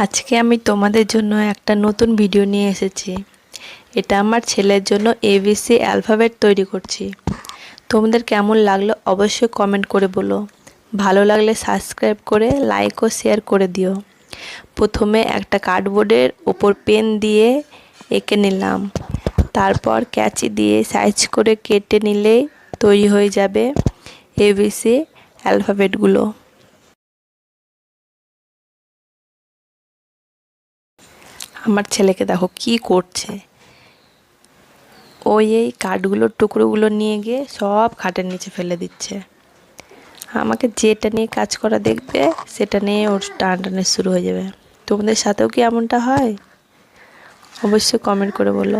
আজকে আমি তোমাদের জন্য একটা নতুন ভিডিও নিয়ে এসেছি। এটা আমার ছেলের জন্য এবিসি অ্যালফাবেট তৈরি করছি। তোমাদের কেমন লাগলো অবশ্যই কমেন্ট করে বলো। ভালো লাগলে সাবস্ক্রাইব করে লাইক ও শেয়ার করে দিও। প্রথমে একটা কার্ডবোর্ডের ওপর পেন দিয়ে এঁকে নিলাম, তারপর ক্যাঁচি দিয়ে সাইজ করে কেটে নিলেই তৈরি হয়ে যাবে এবিসি অ্যালফাবেটগুলো। আমার ছেলেকে দেখো কি করছে, এই কাঠগুলোর টুকরোগুলো নিয়ে গিয়ে সব খাটের নিচে ফেলে দিচ্ছে। আমাকে যেটা নিয়ে কাজ করা দেখবে সেটা নিয়ে ওর টানাটানি শুরু হয়ে যাবে। তোমাদের সাথেও কি এমনটা হয়? অবশ্যই কমেন্ট করে বলো।